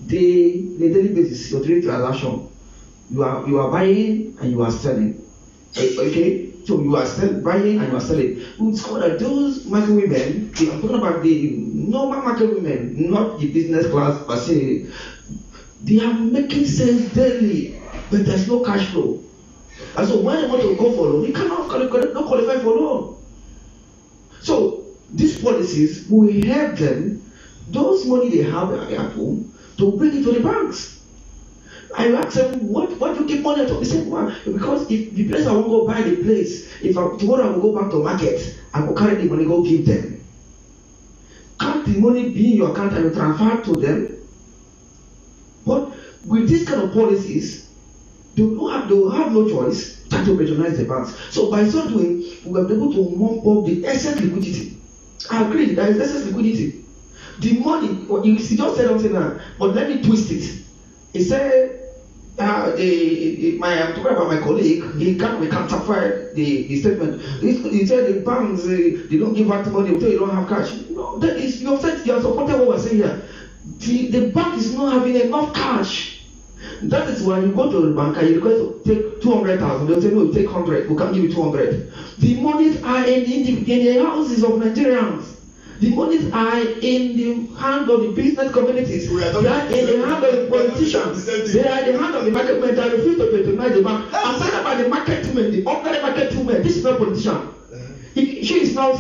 the daily basis, your daily transaction. You are buying and you are selling. Okay? So you are buying and you are selling. We discovered that those market women, I'm talking about the normal market women, not the business class per se, they are making sales daily, but there's no cash flow. And so when they want to go for loan, they cannot qualify for loan. So these policies will help them, those money they have at home, to bring it to the banks. I ask them, what do you keep money at home? They say, well, because if the place I won't go buy the place, tomorrow I will go back to market, I will carry the money, go give them. Can't the money be in your account and you transfer to them? But with this kind of policies, they will have no choice than to patronize the banks. So by so doing, we will be able to mop up the excess liquidity. I agree, there is excess liquidity. The money, you just said something now, but let me twist it. He said, I'm talking about my colleague, we can't transfer the statement. He said the banks, they don't give out money until you don't have cash. No, that is, you have supported what we're saying here. The bank is not having enough cash. That is why you go to the bank and you request to take 200,000. They'll say, no, take 100, we can't give you 200. The monies are in the houses of Nigerians. The monies are in the hand of the business communities. They are in the hand of the politicians. They are in the hand of the market men that refuse to patronize the bank. I'm talking about the market women, the ordinary market women. This is not a politician. She is not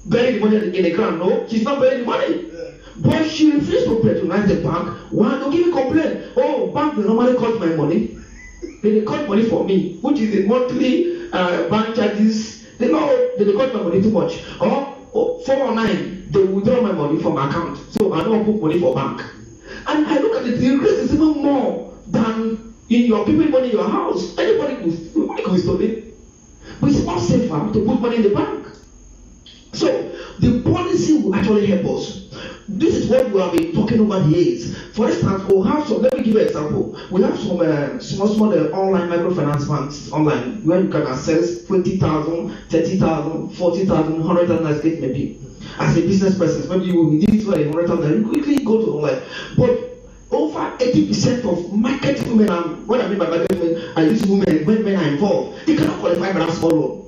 burying the money in the ground. No, she's not burying the money. But she refused to patronize the bank. Why? Don't give me complaint. Oh, bank will normally cut my money. They cut money for me, which is the monthly bank charges. They cut my money too much. Or 409, they withdraw my money from my account. So I don't put money for bank. And I look at it, the increase is even more than in your people money in your house. Anybody could steal it. But it's more safer to put money in the bank. So the policy will actually help us. This is what we have been talking over the years. For instance, we'll have some, let me give you an example. We have some small online microfinance banks online where you can access 20,000, 30,000, 40,000, 100,000 as it may be. As a business person, maybe you need it for 100,000, you quickly go to online. But over 80% of market women, and what I mean by market women, are these women when men are involved, they cannot qualify for a small loan.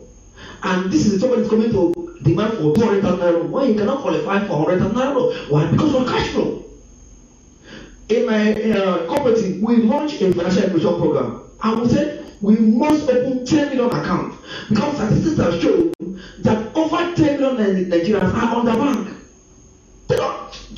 And this is somebody is coming to demand for 200,000 naira. Why you cannot qualify for 100,000 naira? Why? Because of cash flow. In my cooperative, we launched a financial inclusion program, and we said we must open 10 million accounts because statistics have shown that over 10 million Nigerians are on the bank.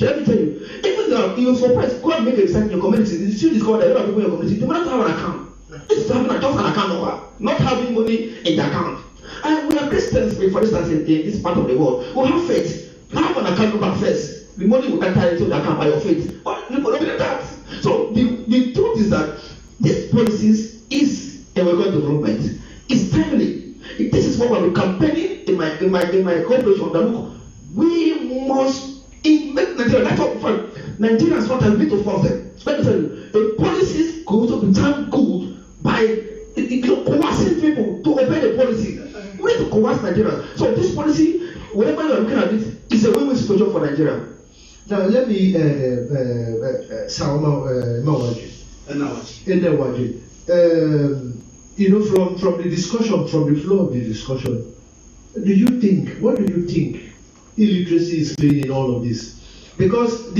Let me tell you, even though you're surprised, go and make a research in your community, you still discover that a lot of people in your community do not have an account. It's having just an account number, not having money in the account. And we are Christians, for instance, in this part of the world, we have faith. Have an account number first. The money will enter into the account by your faith. But you don't do that. So the truth is that this policies is a welcome development. It's timely. This is what we're campaigning in my corporation. That look, we must make Nigeria. That's what Nigerians want to be to force them. Let me tell you, the policies could also be turned good by coercing people to obey the policy. We need to coerce Nigerians. So this policy, whenever you are looking at it, is a win-win situation for Nigeria. Now let me NOA-AWAJI. from the discussion, from the flow of the discussion, what do you think illiteracy is playing in all of this? Because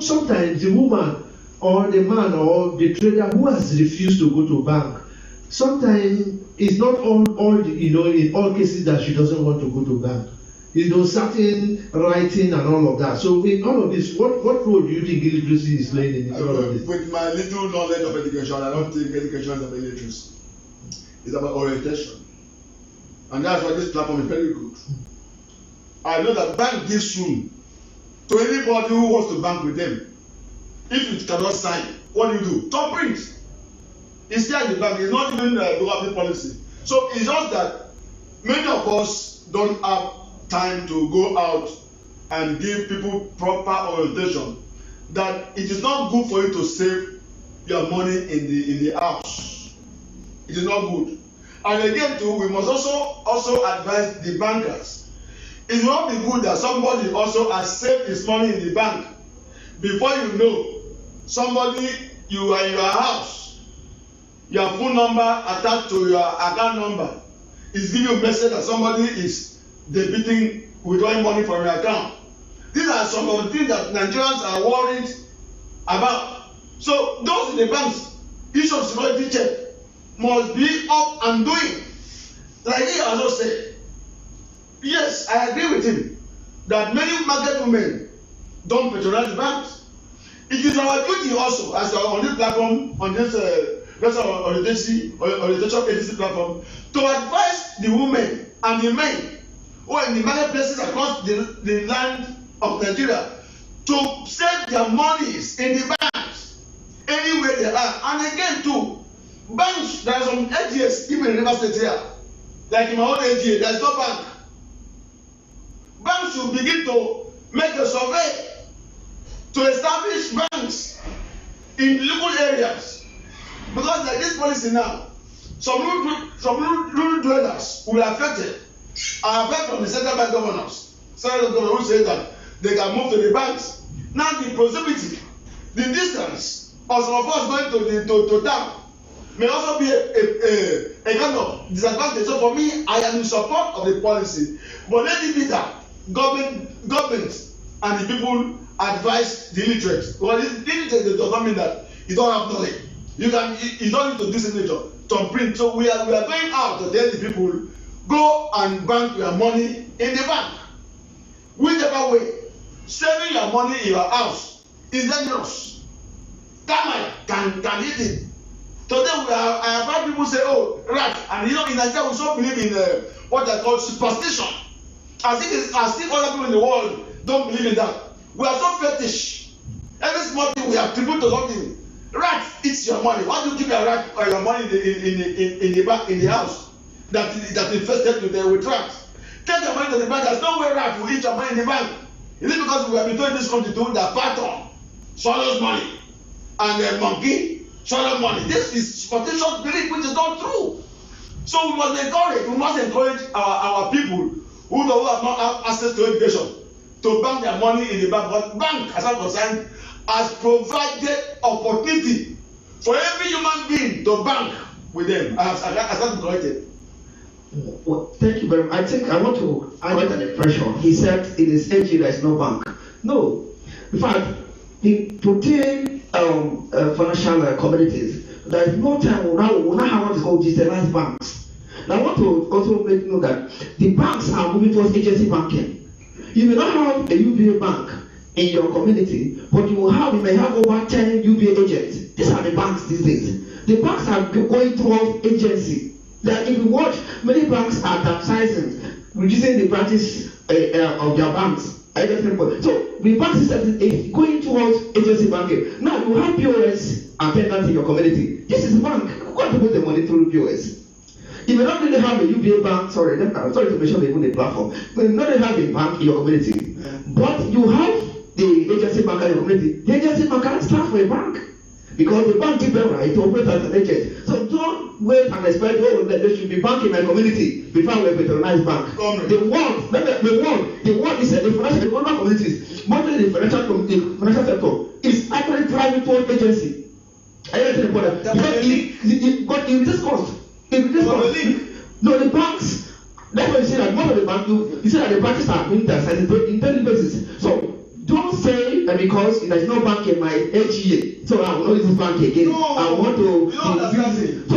sometimes the woman or the man or the trader who has refused to go to bank, sometimes it's not in all cases that she doesn't want to go to bank. Certain writing and all of that. So in all of this, what role do you think illiteracy is playing in all of this? With my little knowledge of education, I don't think education is about illiteracy. It's about orientation. And that's why this platform is very good. I know that bank gives room to anybody who wants to bank with them. If you cannot sign, what do? Top print. It's there at the bank. It's not even a government policy. So it's just that many of us don't have time to go out and give people proper orientation. That it is not good for you to save your money in the house. It is not good. And again too, we must also advise the bankers. It will not be good that somebody also has saved his money in the bank. Before you know, somebody, you are in your house, your phone number attached to your account number is giving you a message that somebody is debiting, withdrawing money from your account. These are some of the things that Nigerians are worried about. So those in the banks, issue of security check must be up and doing. Like he also said, yes, I agree with him that many market women don't patronize banks. It is our duty also, as on this platform, on this orientation agency platform, to advise the women and the men who are in the marketplaces across the land of Nigeria to save their monies in the banks anywhere they are. And again too, banks, there are some AGS, even in River State here, like in my own AGA, there is no bank. Banks should begin to make a survey to establish banks in local areas, because like this policy now, some rural dwellers will be affected. I have heard from the central bank governors, who say that they can move to the banks. Now the proximity, the distance of some of us going to town may also be a kind of disadvantage. So for me, I am in support of the policy, but let it be that government and the people advise the illiterate. Well, the illiterate does not mean that you don't have knowledge. You don't need to do signature to print. So we are going out to tell the people, go and bank your money in the bank. Whichever way, saving your money in your house is dangerous. Termite can hit it. Today I have heard people say, oh, rat, and in Nigeria we so believe in what I call superstition. As if other people in the world don't believe in that. We are so fetish. Every small thing we attribute to something. Rat eats your money. Why do you keep your rat or your money in the house that infested with rats? Take your money to the bank. There's no way rat will eat your money in the bank. Is it because we have been told in this country to that python swallows money and monkey swallows money? This is superstitious belief which is not true. So we must encourage our people who have not have access to education to bank their money in the bank. But bank, as I'm concerned, has provided opportunity for every human being to bank with them. As I'm corrected. Well, thank you very much. I think I want to add an impression. He said in his AG there is no bank. No. In fact, in protein financial communities, there is no time we now have what is called digitalized banks. Now I want to also make you know that the banks are moving towards agency banking. You may not have a UBA bank in your community, but you may have over 10 UBA agents. These are the banks these days. The banks are going towards agency. That if you watch, many banks are downsizing, reducing the branches of their banks. So the bank system is going towards agency banking. Now you have POS attendants in your community. This is a bank. You can't put the money through POS. You may not really have a UBA bank, sorry to mention even the platform. You may not really have a bank in your community, but you have the agency bank in your community. The agency bank can't start for a bank because the bank gives them right to operate as an agent. So don't wait and expect, oh, that there should be bank in my community before we patronize bank. The world is the financial economic communities, mostly the financial sector is actually driving towards agency. But in this cost, No, the banks. That's why you say that most of the banks, you say that the branches are being transacted in daily basis. So don't say that because there's no bank in my AGA, so I will not use this bank again. No, I want to. You don't understand it. So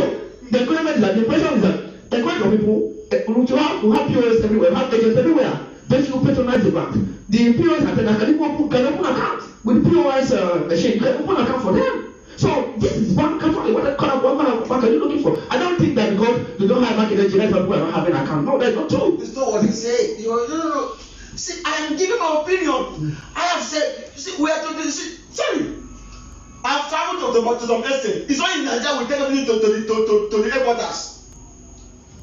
the government is that the question is that the question of people who have POS everywhere, have agents everywhere. Then you patronize the bank. The POS attendant can open account with the POS machine. You can open account for them. So this is one country. What kind of bank are you looking for? I don't think that because you don't have bank in Nigeria, people are not having an account. No, that's not true. It's not what he said. No. See, I am giving my opinion. I have said, see, we are to this. Sorry. I have traveled to some extent. It's only in Nigeria we take everything to the headquarters.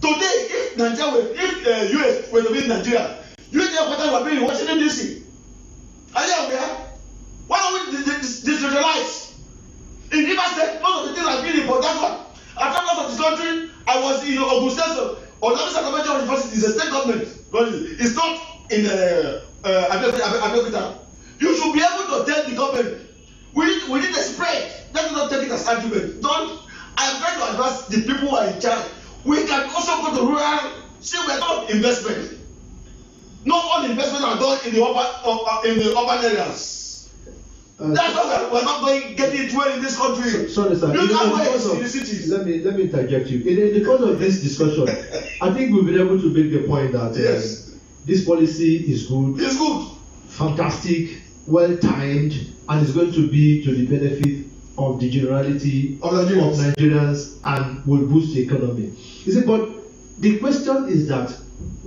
Today, if Nigeria, if US were to be in Nigeria, US headquarters were being in Washington DC. Are you aware? Why don't we decentralize? In Rivers State, most of the things I've been in Port Harcourt. I traveled out of this country. I was in Ogun State. Olamisa Convention University is a state government. It's not in Abeokuta. You should be able to tell the government. We need a spread. Let's not take it as argument. I'm trying to advise the people who are in charge. We can also go to rural. See, we are not investment. Not all investment are done in the urban areas. That's why we're not getting it well in this country. Sorry, sir. You can't wait in the cities. Let me interject you. In the course of this discussion, I think we've been able to make the point that yes, this policy is good. It's good. Fantastic, well timed, and is going to be to the benefit of the generality of Nigerians and will boost the economy. You see, but the question is that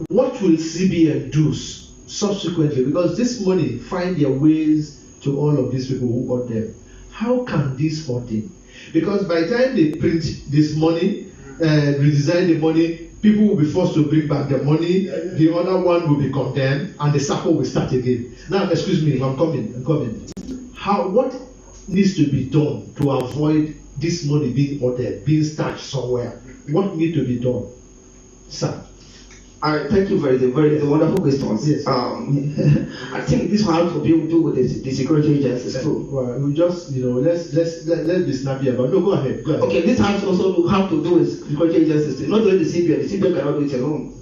what will CBN do subsequently? Because this money find their ways to all of these people who owe them. How can this funding? Because by the time they print this money, redesign the money, people will be forced to bring back the money, the other one will be condemned, and the cycle will start again. Now, excuse me, I'm coming. What needs to be done to avoid this money being ordered, being stashed somewhere? What needs to be done, sir? Thank you for the very wonderful questions. Yes. I think this will have to do with the security agencies too. Well, we just let's be snappy about. No, go ahead. Okay, this has also have to do with security agencies. Not only the CBN. The CBN cannot do it alone.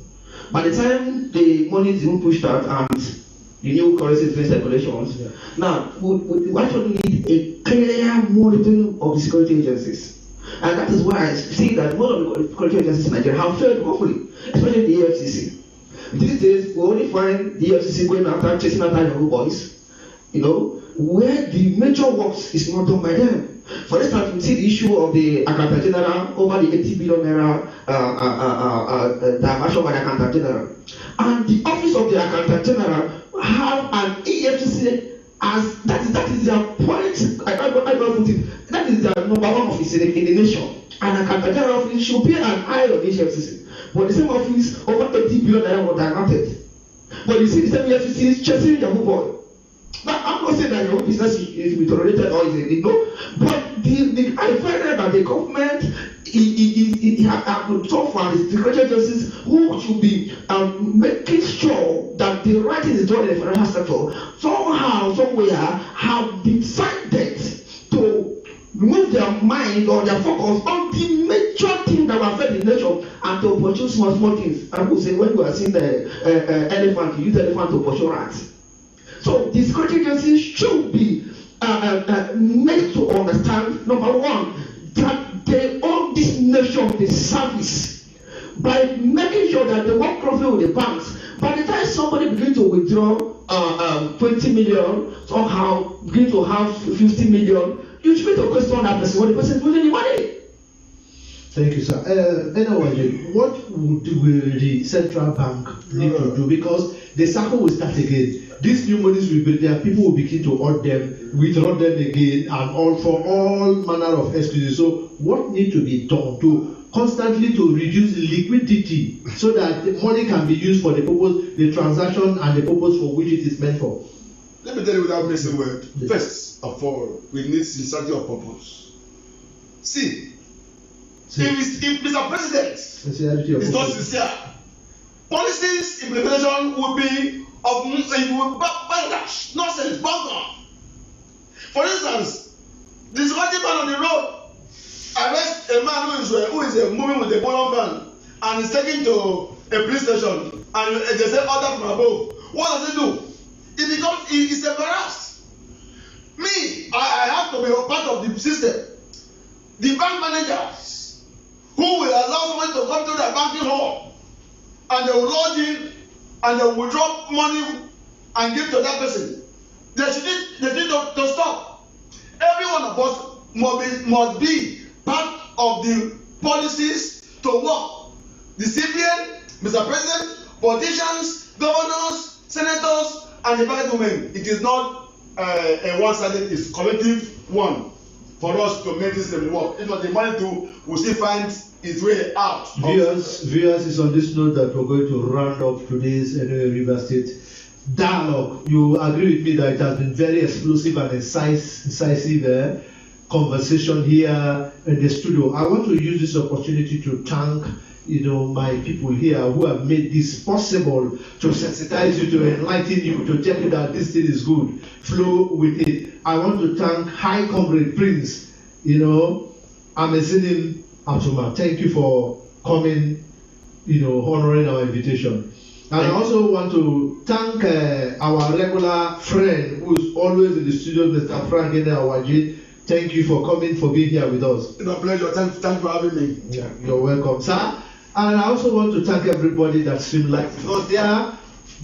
By the time the money is even pushed out and the new currency is being circulations, now we actually need a clear monitoring of the security agencies. And that is why I see that most of the security agencies in Nigeria have failed woefully, especially the EFCC. These days, we only find the EFCC going after, chasing after young boys, where the major works is not done by them. For instance, we see the issue of the Accountant General over the 80 billion naira diversion by the Accountant General. And the office of the Accountant General have an EFCC as that is their point. I don't put it. That is their number one office in the nation. And Accountant General office should be an eye of the EFCC. But the same office over 80 billion naira was diverted. But you see the same EFCC is chasing the whole boy. Now, I'm not saying that your business is be tolerated or is but I find that the government so far the security agencies who should be making sure that the right thing is done in the financial sector somehow, somewhere have decided to move their mind or their focus on the major thing that will affect the nation and to pursue small things. I would say when you are seeing the elephant, you use elephant to pursue rats. So the security agencies should be made to understand, number one, that they owe this nation the service by making sure that they work closely with the banks. By the time somebody begins to withdraw 20 million, somehow begin to have 50 million, you should be to question that person what the person is using the money. Thank you, sir. NOA, what will the central bank need to do? Because the cycle will start again. These new monies will be there. People will begin to own them, withdraw them again, and all for all manner of excuses. So, what needs to be done to constantly to reduce liquidity so that the money can be used for the purpose, the transaction, and the purpose for which it is meant for? Let me tell you without missing a word. Yes. First of all, we need sincerity of purpose. See. If Mr. President is not sincere, policies implementation will be of nonsense, bunker. For instance, the security man on the road arrest a man man who is moving with a ballon van and is taken to a police station and they say order from above, what does he do? He's embarrassed. Me, I have to be a part of the system. The bank managers who will allow someone to come to the banking hall and they will lodge in and they will withdraw money and give to that person. They need to stop. Every one of us must be part of the policies to work. The CBN, Mr. President, politicians, governors, senators, and the private women. It is not a one-sided, it's collective one for us to make this work. If not, the money will still find its way out. Viewers, it's on this note that we're going to round up today's NOA River State dialogue. You agree with me that it has been very explosive and incisive conversation here in the studio. I want to use this opportunity to thank my people here who have made this possible, to sensitize you, to enlighten you, to tell you that this thing is good. Flow with it. I want to thank High Comrade Prince, AMEZHINIM ATUMA. Thank you for coming, honoring our invitation. And I also want to thank our regular friend who is always in the studio, Mr. Frank ENE-AWAJI. Thank you for coming, for being here with us. It's a pleasure. Thank you for having me. Yeah, you're welcome, sir. And I also want to thank everybody that streamed live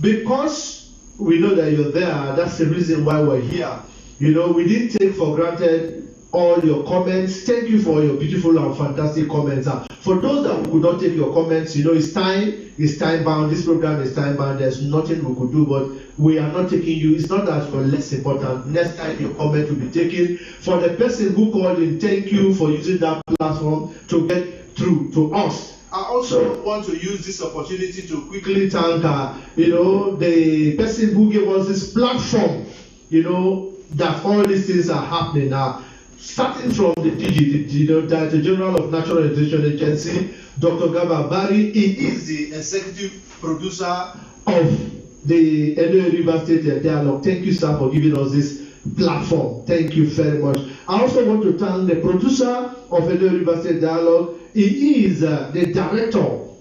because we know that you're there. That's the reason why we're here. We didn't take for granted all your comments. Thank you for your beautiful and fantastic comments. For those that could not take your comments, it's time bound. This program is time bound. There's nothing we could do, but we are not taking you. It's not that you're less important. Next time your comment will be taken. For the person who called in, thank you for using that platform to get through to us. I also want to use this opportunity to quickly thank the person who gave us this platform, that all these things are happening now. Starting from the DG, the Director General of National Education Agency, Dr. Gaba Bari. He is the executive producer of the NOA River State Dialogue. Thank you, sir, for giving us this platform. Thank you very much. I also want to thank the producer of NOA River State Dialogue. He is the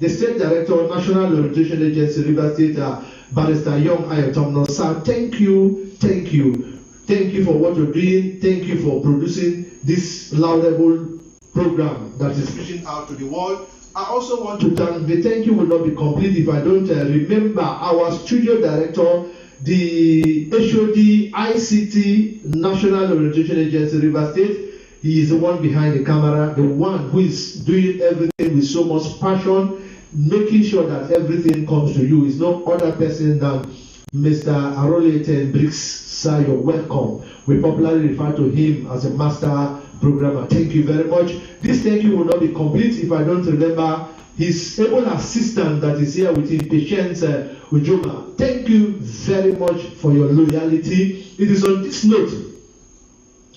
State Director of National Education Agency, River State, Barrister Young Ayotomno. Sir, thank you. Thank you for what you're doing. Thank you for producing this laudable program that is reaching out to the world. I also want to thank, the thank you will not be complete if I don't remember our studio director, the HOD ICT National Education Agency, River State. He is the one behind the camera, the one who is doing everything with so much passion, making sure that everything comes to you. It's no other person than Mr. Arolete Briggs. Sir, you're welcome. We popularly refer to him as a master programmer. Thank you very much. This thank you will not be complete if I don't remember his able assistant that is here with him, Patience Ujoma. Thank you very much for your loyalty. It is on this note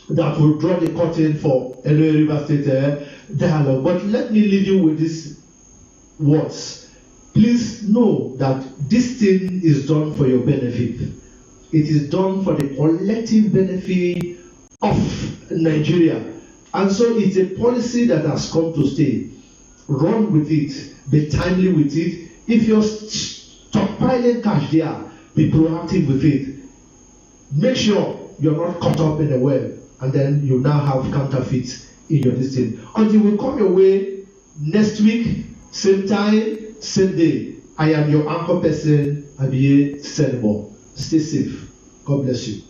that will draw the curtain for NOA River State Dialogue. But let me leave you with these words. Please know that this thing is done for your benefit. It is done for the collective benefit of Nigeria. And so it's a policy that has come to stay. Run with it. Be timely with it. If you're stockpiling cash there, be proactive with it. Make sure you're not caught up in the web, and then you now have counterfeits in your listing. Until we come your way next week, same time, same day. I am your anchor person, Abiye Senebo. Stay safe. God bless you.